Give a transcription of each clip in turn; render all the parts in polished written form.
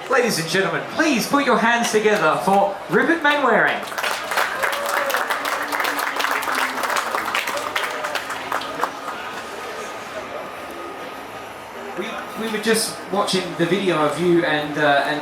Ladies and gentlemen, please put your hands together for Rupert Manwaring. We were just watching the video of you and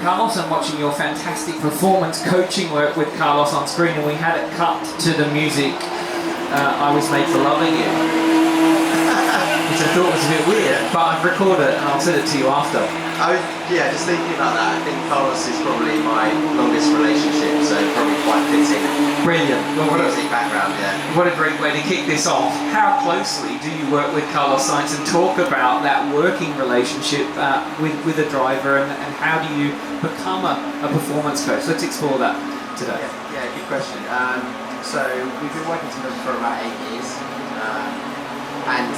Carlos, and watching your fantastic performance coaching work with Carlos on screen, and we had it cut to the music I Was Made for Loving You. Which I thought was a bit weird, but I've recorded it and I'll send it to you after. Yeah, just thinking about that, I think Carlos is probably my longest relationship, so probably quite fitting. Brilliant. Well, what a background, yeah. What a great way to kick this off. How closely do you work with Carlos Sainz, and talk about that working relationship with a driver, and how do you become a performance coach? Let's explore that today. Yeah, good question. So we've been working together for about 8 years, and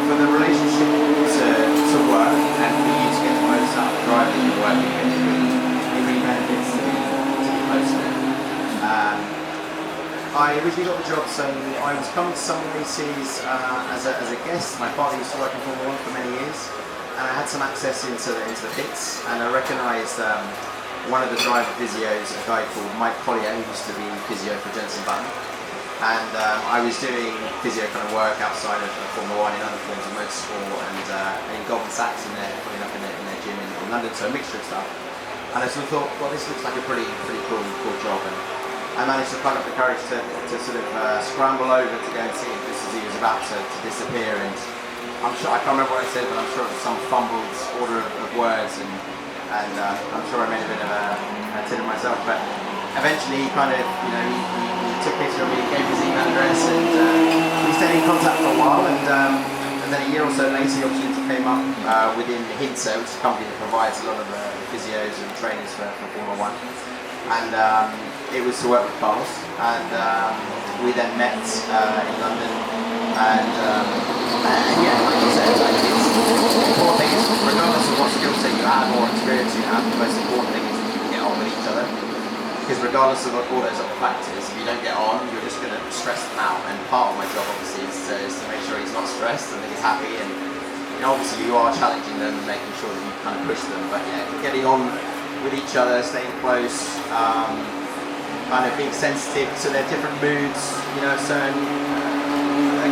for the relationship to work and for you to get the most out of the driver you're working with, it really benefits to be close to it. I originally got the job, so I was coming to some races as a guest. My father used to work in Formula 1 for many years, and I had some access into the pits, and I recognised one of the driver physios, a guy called Mike Collier, who used to be physio for Jenson Button. And I was doing physio kind of work outside of Formula 1 in other forms of motorsport, and in Goldman Sachs in their gym in London, so a mixture of stuff. And I sort of thought, well, this looks like a pretty cool job. And I managed to find up the courage to sort of scramble over to go and see him just as he was about to disappear. And I'm sure, I can't remember what I said, but I'm sure it was some fumbled order of words, and I'm sure I made a bit of a tin of myself. But eventually, he kind of, he took a picture of me, gave his email address, and we stayed in contact for a while. And then a year or so later, the opportunity came up within Hinsa, which is a company that provides a lot of physios and trainers for Formula 1. And it was to work with Carlos, and we then met in London. And yeah, like I said, it's the important thing is, regardless of what skill set you have or experience you have, the most important thing is that you can get on with each other. Because regardless of all those other factors, if you don't get on, you're just going to stress them out. And part of my job, obviously, is to make sure he's not stressed and that he's happy. And obviously, you are challenging them and making sure that you kind of push them. But yeah, getting on with each other, staying close, kind of being sensitive to their different moods, certain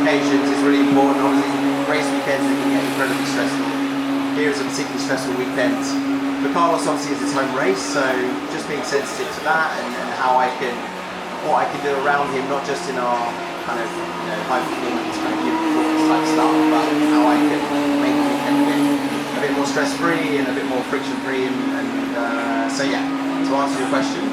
occasions is really important. Obviously, race weekends they can get incredibly stressful. Here is a particularly stressful weekend. For Carlos, obviously, is his home race, so just being sensitive to that and what I can do around him, not just in our kind of high performance kind of performance type stuff, but how I can make the weekend a bit more stress free and a bit more friction free. So yeah, to answer your question,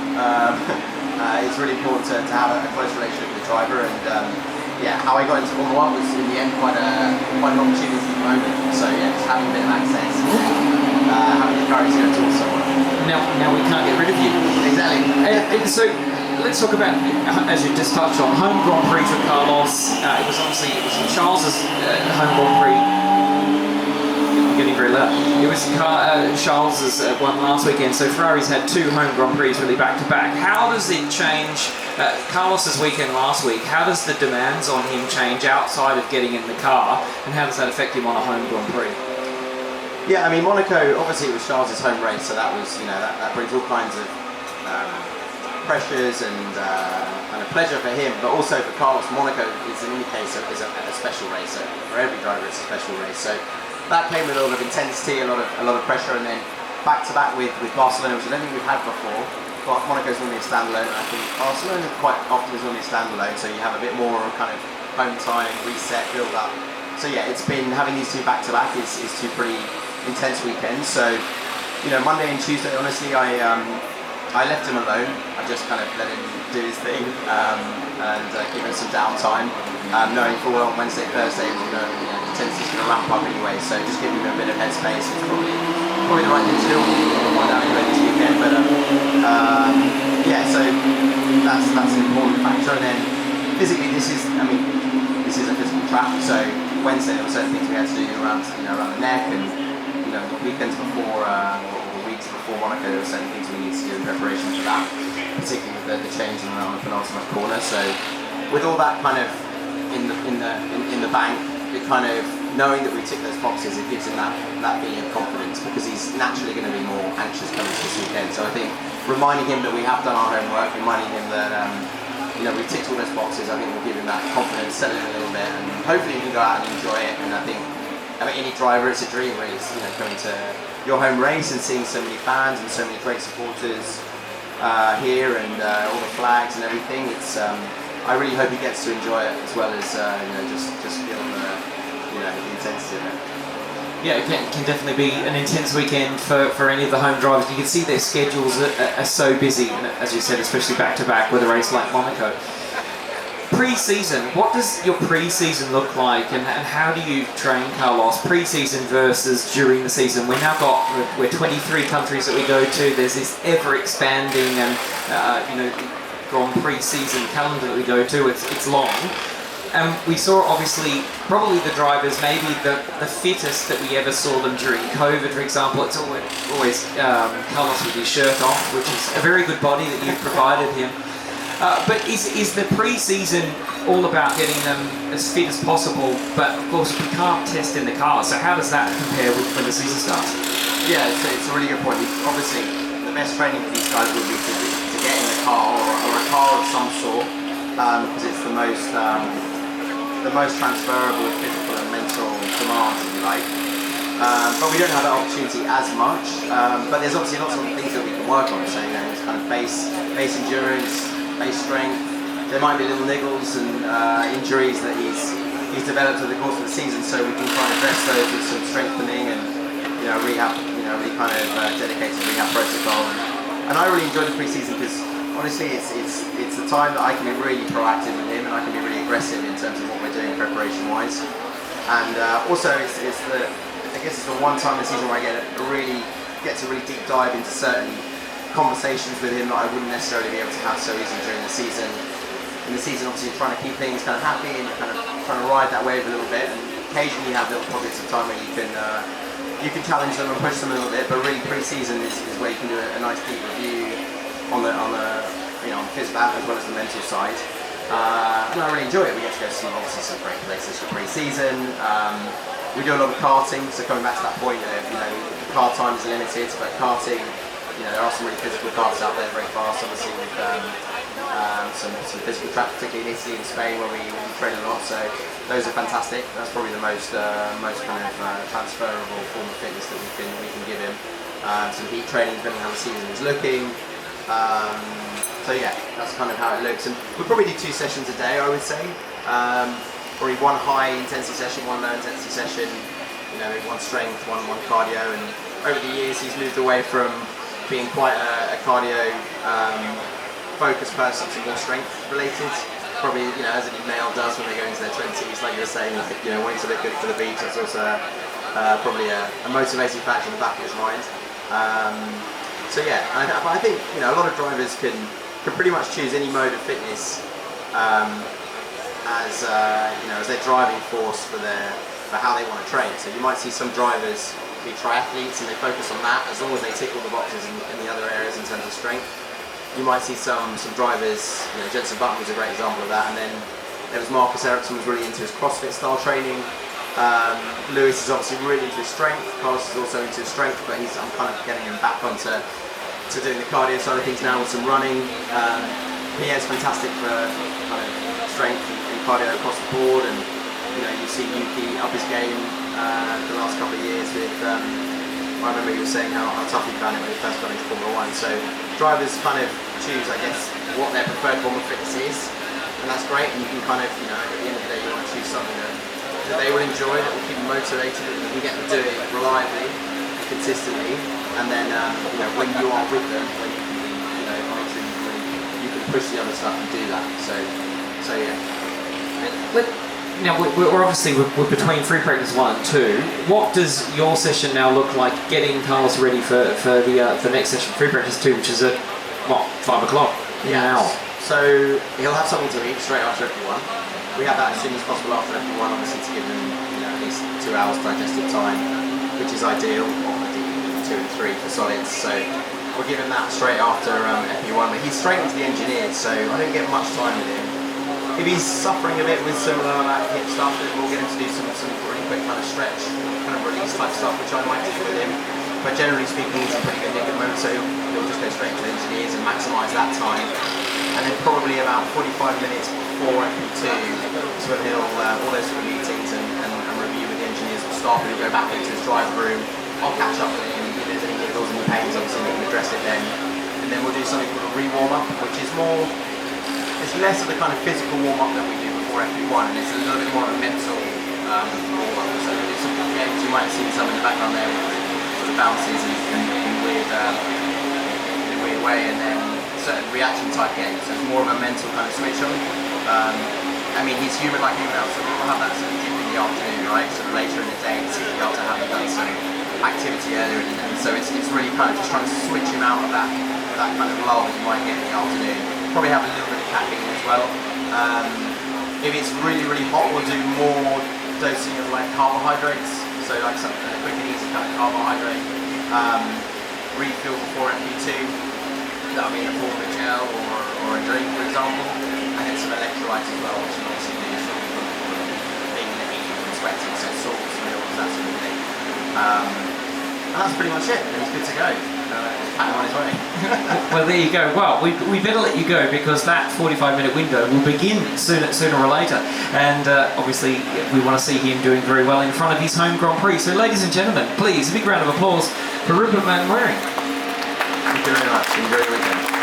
it's really important to have a close relationship with the driver. And yeah, how I got into Formula 1 was in the end quite an opportunity at the moment. So yeah, just having a bit of access. Having the courage to talk to someone. Now we can't get rid of you. Exactly. So let's talk about, as you just touched on, home Grand Prix for Carlos. It was Charles's home Grand Prix. I'm getting very loud. It was Charles's one last weekend. So Ferrari's had 2 home Grand Prix really back to back. How does it change Carlos's weekend last week? How does the demands on him change outside of getting in the car, and how does that affect him on a home Grand Prix? Yeah, I mean, Monaco, obviously it was Charles' home race, so that was, that brings all kinds of pressures and kind of pleasure for him, but also for Carlos. Monaco is in any case is a special race. So for every driver, it's a special race. So that came with a lot of intensity, a lot of pressure, and then back to back with Barcelona, which I don't think we've had before. But Monaco's normally a standalone. I think Barcelona quite often is normally a standalone, so you have a bit more kind of home time, reset, build up. So yeah, it's been having these 2 back to back is 2 pretty intense weekends. So Monday and Tuesday, honestly, I left him alone. I just kind of let him do his thing and give him some downtime, knowing full well on Wednesday, Thursday, the intensity's going to ramp up anyway. So just giving him a bit of headspace is probably the right thing to do. We'll find out anyway this weekend, but yeah. So that's an important factor. And then physically, this is a physical track. So Wednesday there were certain things we had to do around the neck, and weekends before or weeks before Monaco, there were certain things we need to do in preparation for that, particularly with the changing around the penultimate corner. So with all that kind of in the bank, it kind of knowing that we tick those boxes, it gives him that feeling of confidence, because he's naturally going to be more anxious coming to this weekend. So I think reminding him that we have done our homework, reminding him that we've ticked all those boxes, I think will give him that confidence, settle him a little bit, and hopefully he can go out and enjoy it. And I think any driver, it's a dream really, coming to your home race and seeing so many fans and so many great supporters here, and all the flags and everything. It's I really hope he gets to enjoy it as well as just feel the intensity of it. Yeah, it can definitely be an intense weekend for any of the home drivers. You can see their schedules are so busy, as you said, especially back-to-back with a race like Monaco. Pre-season, what does your pre-season look like, and how do you train, Carlos? Pre-season versus during the season. We're 23 countries that we go to. There's this ever-expanding and Grand Prix season calendar that we go to. It's long. We saw obviously probably the drivers maybe the fittest that we ever saw them during COVID, for example. It's always Carlos with his shirt off, which is a very good body that you've provided him. But is the pre-season all about getting them as fit as possible? But of course we can't test in the car, so how does that compare with when the season starts? Yeah, it's a really good point. Obviously the best training for these guys would be to get in the car or a car of some sort, because it's the most transferable physical and mental demands, if you like. But we don't have that opportunity as much. But there's obviously lots of things that we can work on. So it's kind of base endurance, base strength. There might be little niggles and injuries that he's developed over the course of the season. So we can try and address those with some strengthening and rehab. Really kind of dedicated rehab protocol. And I really enjoy the pre-season because honestly, it's the time that I can be really proactive with him, and I can be really aggressive in terms of what we're doing preparation-wise. And also, I guess it's the one time in the season where I get to really deep dive into certain conversations with him that I wouldn't necessarily be able to have so easily during the season. In the season, obviously, trying to keep things kind of happy and kind of trying to ride that wave a little bit. And occasionally, you have little pockets of time where you can challenge them and push them a little bit. But really, pre-season is where you can do a nice deep review on the physical as well as the mental side, and I really enjoy it. We get to go to some great places for pre-season. We do a lot of karting, so coming back to that point of car time is limited, but karting, there are some really physical cars out there, very fast. Obviously, with some physical track, particularly in Italy and Spain, where we train a lot. So those are fantastic. That's probably the most kind of transferable form of fitness that we can give him. Some heat training, depending on how the season is looking. So yeah, that's kind of how it looks, and we'll probably do 2 sessions a day, I would say. Probably one high intensity session, one low intensity session. Maybe one strength, one cardio. And over the years, he's moved away from being quite a cardio focused person to more strength related. Probably as any male does when they go into their 20s, like you were saying, wanting to look good for the beach. That's also probably a motivating factor in the back of his mind. So yeah, I think a lot of drivers can pretty much choose any mode of fitness as their driving force for how they want to train. So you might see some drivers be triathletes and they focus on that as long as they tick all the boxes in the other areas in terms of strength. You might see some drivers, Jenson Button was a great example of that, and then there was Marcus Ericsson was really into his CrossFit style training. Lewis is obviously really into his strength. Carlos is also into his strength, but I'm kind of getting him back onto doing the cardio side of things now with some running. Pierre's fantastic for kind of strength and cardio across the board, and you see Yuki up his game the last couple of years with. I remember he was saying how tough he found it when he first got into Formula 1. So drivers kind of choose, I guess, what their preferred form of fitness is, and that's great. And you can kind of, at the end of the day, you want to choose something that they will enjoy, that will keep them motivated, that you can get them doing it reliably, consistently, and then when you are with them, when you can, obviously you can push the other stuff and do that. So yeah. Now we're obviously we're between free practice 1 and 2. What does your session now look like? Getting Carlos ready for the next session, free practice 2, which is at 5 o'clock in an hour. So he'll have something to eat straight after F1. We have that as soon as possible after F1, obviously to give him at least 2 hours digestive time, which is ideal. Or 2 and 3 for solids. So we'll give him that straight after FP1. But he's straight into the engineers, so I don't get much time with him If he's suffering a bit with some hip stuff, then we'll get him to do some really quick kind of stretch, kind of release type stuff, which I might do with him. But generally speaking, he's in pretty good nick at the moment, so he'll just go straight to engineers and maximise that time. And then probably about 45 minutes before FP2 is when he'll all those sort of meetings and review with the engineers will start, and he'll go back into his driver room. I'll catch up with him, if there's any niggles and pains, obviously we can address it then. And then we'll do something called a re-warm-up, which is more, it's less of the kind of physical warm-up that we do before FP1, and it's a little bit more of a mental warm-up. So we'll do some games, you might have seen some in the background there with sort of bounces and in a weird way, and then certain reaction type games. So it's more of a mental kind of switch on. I mean, he's human like anyone else, so we'll have that sort of dip in the afternoon, right? Sort of later in the day, particularly after having done some activity earlier, and so it's really kind of just trying to switch him out of that kind of lull that you might get in the afternoon. Probably have a little bit of caffeine as well. If it's really hot, we'll do more dosing of like carbohydrates, so like something a quick and easy kind of carbohydrate refuel before FP2. That'll be in the form of a gel or a drink, for example, and then some electrolytes as well, which you obviously do sort of being in the heat and sweating, so salts, minerals, that sort of thing. And that's pretty much it. He's good to go. Pat him on his way. Well, there you go. Well, we better let you go because that 45-minute window will begin sooner or later. And obviously, we want to see him doing very well in front of his home Grand Prix. So, ladies and gentlemen, please, a big round of applause for Rupert Manwaring. Thank you very much. Enjoy your weekend.